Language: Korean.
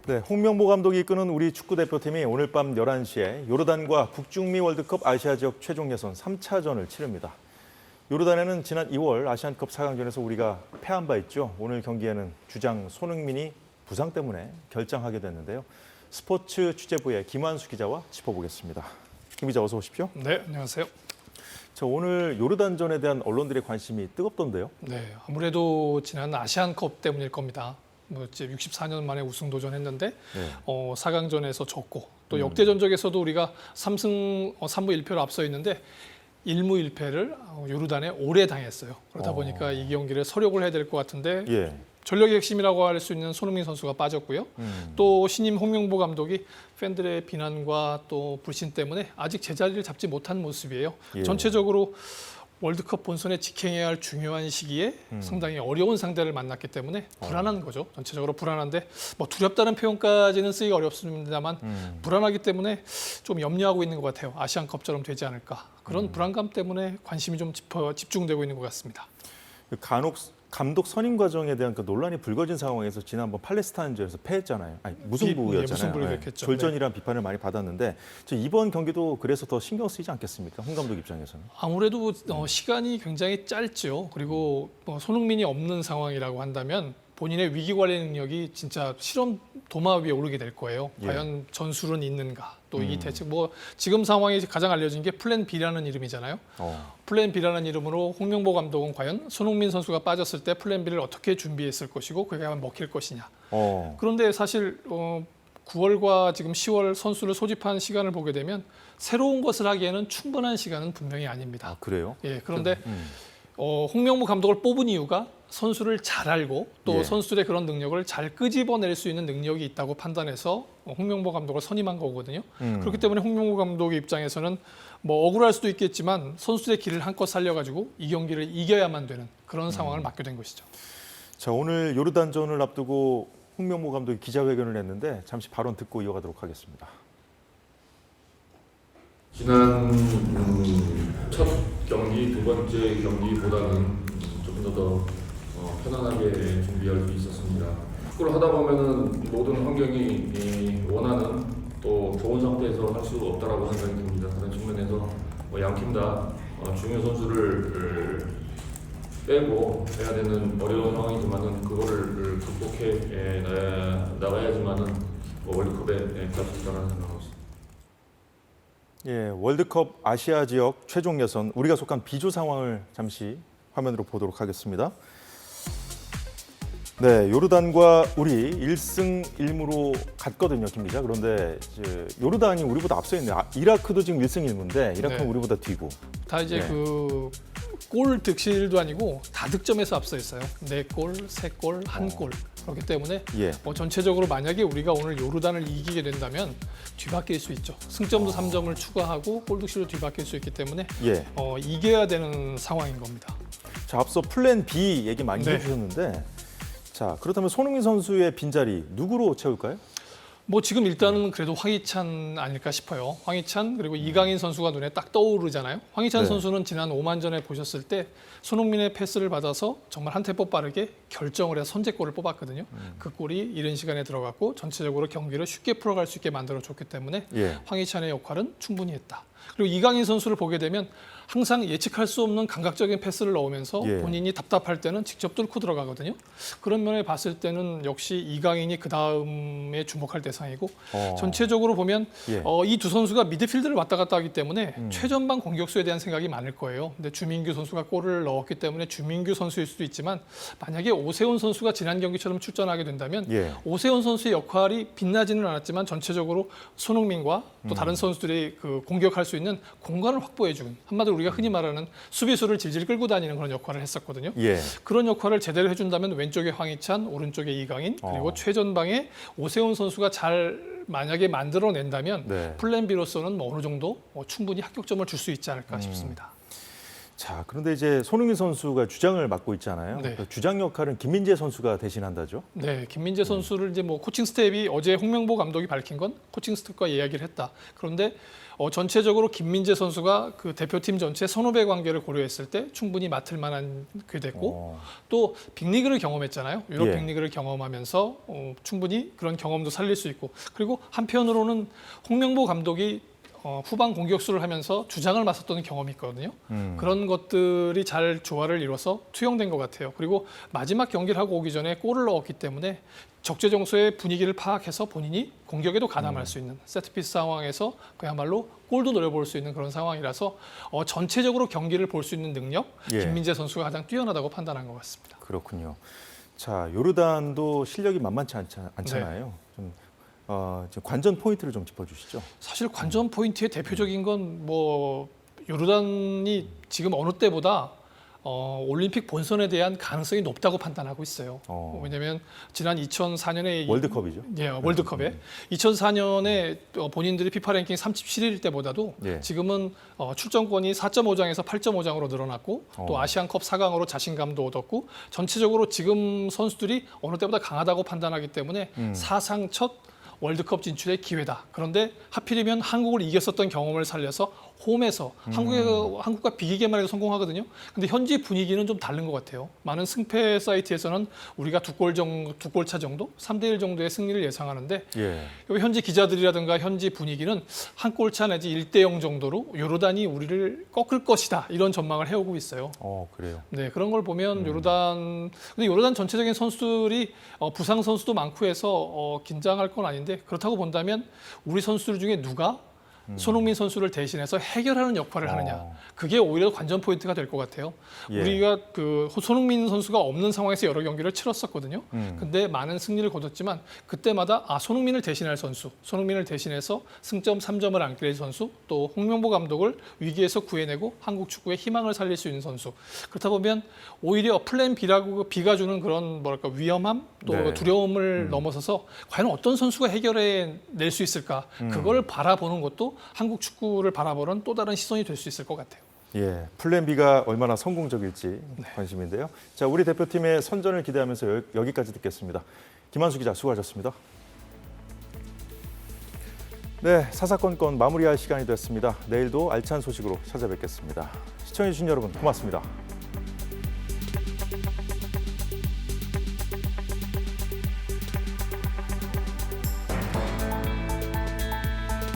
네, 홍명보 감독이 이끄는 우리 축구대표팀이 오늘 밤 11시에 요르단과 북중미 월드컵 아시아 지역 최종 예선 3차전을 치릅니다. 요르단에는 지난 2월 아시안컵 4강전에서 우리가 패한 바 있죠. 오늘 경기에는 주장 손흥민이 부상 때문에 결장하게 됐는데요. 스포츠 취재부의 김환수 기자와 짚어보겠습니다. 김 기자 어서 오십시오. 네, 안녕하세요. 자, 오늘 요르단전에 대한 언론들의 관심이 뜨겁던데요. 네, 아무래도 지난 아시안컵 때문일 겁니다. 이제 64년 만에 우승 도전했는데 네. 4강전에서 졌고 또 역대 전적에서도 우리가 3승 3무 1패로 앞서 있는데 1무 1패를 요르단에 오래 당했어요. 그러다 보니까 이 경기를 서력을 해야 될 것 같은데 예. 전력의 핵심이라고 할 수 있는 손흥민 선수가 빠졌고요. 또 신임 홍명보 감독이 팬들의 비난과 또 불신 때문에 아직 제자리를 잡지 못한 모습이에요. 예. 전체적으로 월드컵 본선에 직행해야 할 중요한 시기에 상당히 어려운 상대를 만났기 때문에 불안한 거죠. 전체적으로 불안한데 뭐 두렵다는 표현까지는 쓰기가 어렵습니다만 불안하기 때문에 좀 염려하고 있는 것 같아요. 아시안컵처럼 되지 않을까. 그런 불안감 때문에 관심이 좀 집중되고 있는 것 같습니다. 감독 선임 과정에 대한 그 논란이 불거진 상황에서 지난번 팔레스타인전에서 패했잖아요. 아니, 무승부였잖아요. 무승부를 했겠죠. 졸전이란 비판을 많이 받았는데 이번 경기도 그래서 더 신경 쓰이지 않겠습니까? 홍 감독 입장에서는. 아무래도 시간이 굉장히 짧죠. 그리고 손흥민이 없는 상황이라고 한다면 본인의 위기 관리 능력이 진짜 실험 도마 위에 오르게 될 거예요. 예. 과연 전술은 있는가? 또 이 대책 지금 상황이 가장 알려진 게 플랜 B라는 이름이잖아요. 플랜 B라는 이름으로 홍명보 감독은 과연 손흥민 선수가 빠졌을 때 플랜 B를 어떻게 준비했을 것이고 그게 과연 먹힐 것이냐. 그런데 사실 9월과 지금 10월 선수를 소집한 시간을 보게 되면 새로운 것을 하기에는 충분한 시간은 분명히 아닙니다. 아, 그래요? 예, 그런데 홍명보 감독을 뽑은 이유가 선수를 잘 알고 또 예. 선수들의 그런 능력을 잘 끄집어낼 수 있는 능력이 있다고 판단해서 홍명보 감독을 선임한 거거든요. 그렇기 때문에 홍명보 감독의 입장에서는 뭐 억울할 수도 있겠지만 선수들의 길을 한껏 살려가지고 이 경기를 이겨야만 되는 그런 상황을 맡게 된 것이죠. 자, 오늘 요르단전을 앞두고 홍명보 감독이 기자회견을 했는데 잠시 발언 듣고 이어가도록 하겠습니다. 지난 첫 경기, 두 번째 경기보다는 좀 더 편안하게 준비할 수 있었습니다. 축구를 하다 보면은 모든 환경이 원하는 또 좋은 상태에서 할 수 없다라고 생각이 듭니다. 그런 측면에서 양 팀 다 중요 선수를 빼고 해야 되는 어려운 상황이지만은 그거를 극복해 나가야지만은 월드컵에 갈 수 있다는 생각하고 있습니다. 예, 월드컵 아시아 지역 최종 예선 우리가 속한 B조 상황을 잠시 화면으로 보도록 하겠습니다. 네, 요르단과 우리 1승 1무로 갔거든요, 김 기자. 그런데 이제 요르단이 우리보다 앞서 있네요. 이라크도 지금 1승 1무인데 이라크는 네. 우리보다 뒤고. 다 이제 네. 골 득실도 아니고 다 득점에서 앞서 있어요. 4골, 3골, 1골. 그렇기 때문에 예. 전체적으로 만약에 우리가 오늘 요르단을 이기게 된다면 뒤바뀔 수 있죠. 승점도 3점을 추가하고 골 득실도 뒤바뀔 수 있기 때문에 예. 이겨야 되는 상황인 겁니다. 자, 앞서 플랜 B 얘기 많이 네. 해주셨는데 자, 그렇다면 손흥민 선수의 빈자리 누구로 채울까요? 지금 일단은 그래도 황희찬 아닐까 싶어요. 황희찬 그리고 이강인 선수가 눈에 딱 떠오르잖아요. 황희찬 네. 선수는 지난 오만전에 보셨을 때 손흥민의 패스를 받아서 정말 한 템포 빠르게 결정을 해서 선제골을 뽑았거든요. 그 골이 이른 시간에 들어갔고 전체적으로 경기를 쉽게 풀어갈 수 있게 만들어줬기 때문에 예. 황희찬의 역할은 충분히 했다. 그리고 이강인 선수를 보게 되면 항상 예측할 수 없는 감각적인 패스를 넣으면서 예. 본인이 답답할 때는 직접 뚫고 들어가거든요. 그런 면에 봤을 때는 역시 이강인이 그 다음에 주목할 대상이고 전체적으로 보면 예. 이 두 선수가 미드필드를 왔다 갔다 하기 때문에 최전방 공격수에 대한 생각이 많을 거예요. 근데 주민규 선수가 골을 넣었기 때문에 주민규 선수일 수도 있지만 만약에 오세훈 선수가 지난 경기처럼 출전하게 된다면 예. 오세훈 선수의 역할이 빛나지는 않았지만 전체적으로 손흥민과 또 다른 선수들이 그 공격할 수 있는 공간을 확보해주는 한마디로 우리가 흔히 말하는 수비수를 질질 끌고 다니는 그런 역할을 했었거든요. 예. 그런 역할을 제대로 해준다면 왼쪽에 황희찬, 오른쪽에 이강인 그리고 최전방에 오세훈 선수가 잘 만약에 만들어낸다면 네. 플랜 B로서는 어느 정도 충분히 합격점을 줄 수 있지 않을까 싶습니다. 자, 그런데 이제 손흥민 선수가 주장을 맡고 있잖아요. 네. 그 주장 역할은 김민재 선수가 대신한다죠. 네, 김민재 선수를 이제 뭐 코칭 스텝이 어제 홍명보 감독이 밝힌 건 코칭 스텝과 이야기를 했다. 그런데 전체적으로 김민재 선수가 그 대표팀 전체 선후배 관계를 고려했을 때 충분히 맡을 만한 게 됐고 또 빅리그를 경험했잖아요. 유럽 예. 빅리그를 경험하면서 충분히 그런 경험도 살릴 수 있고 그리고 한편으로는 홍명보 감독이 후방 공격수를 하면서 주장을 맡았던 경험이 있거든요. 그런 것들이 잘 조화를 이뤄서 투영된 것 같아요. 그리고 마지막 경기를 하고 오기 전에 골을 넣었기 때문에 적재정소의 분위기를 파악해서 본인이 공격에도 가담할 수 있는 세트피스 상황에서 그야말로 골도 노려볼 수 있는 그런 상황이라서 전체적으로 경기를 볼 수 있는 능력, 예. 김민재 선수가 가장 뛰어나다고 판단한 것 같습니다. 그렇군요. 자, 요르단도 실력이 만만치 않잖아요. 좀, 지금 관전 포인트를 좀 짚어주시죠. 사실 관전 포인트의 대표적인 건 뭐 요르단이 지금 어느 때보다 올림픽 본선에 대한 가능성이 높다고 판단하고 있어요. 왜냐하면 지난 2004년에 월드컵이죠. 예, 월드컵에 2004년에 본인들이 피파 랭킹 37위일 때보다도 예. 지금은 출전권이 4.5장에서 8.5장으로 늘어났고 또 아시안컵 4강으로 자신감도 얻었고 전체적으로 지금 선수들이 어느 때보다 강하다고 판단하기 때문에 사상 첫 월드컵 진출의 기회다. 그런데 하필이면 한국을 이겼었던 경험을 살려서 홈에서 한국과 비기게만 해도 성공하거든요. 근데 현지 분위기는 좀 다른 것 같아요. 많은 승패 사이트에서는 우리가 두 골 차 정도, 3대1 정도의 승리를 예상하는데 예. 여기 현지 기자들이라든가 현지 분위기는 한 골 차 내지 1대0 정도로 요르단이 우리를 꺾을 것이다. 이런 전망을 해오고 있어요. 그래요. 네, 그런 걸 보면 근데 요르단 전체적인 선수들이 부상 선수도 많고 해서 긴장할 건 아닌데 그렇다고 본다면 우리 선수들 중에 누가 손흥민 선수를 대신해서 해결하는 역할을 하느냐. 그게 오히려 관전 포인트가 될 것 같아요. 예. 우리가 그 손흥민 선수가 없는 상황에서 여러 경기를 치렀었거든요. 근데 많은 승리를 거뒀지만 그때마다 손흥민을 대신할 선수, 손흥민을 대신해서 승점 3점을 안길 선수, 또 홍명보 감독을 위기에서 구해내고 한국 축구의 희망을 살릴 수 있는 선수. 그렇다 보면 오히려 플랜 B가 주는 그런 뭐랄까 위험함, 또 네. 두려움을 넘어서서 과연 어떤 선수가 해결해 낼 수 있을까? 그걸 바라보는 것도 한국 축구를 바라보는 또 다른 시선이 될 수 있을 것 같아요. 예, 플랜 B가 얼마나 성공적일지 관심인데요. 자, 우리 대표팀의 선전을 기대하면서 여기까지 듣겠습니다. 김한수 기자 수고하셨습니다. 네, 사사건건 마무리할 시간이 됐습니다. 내일도 알찬 소식으로 찾아뵙겠습니다. 시청해주신 여러분 고맙습니다.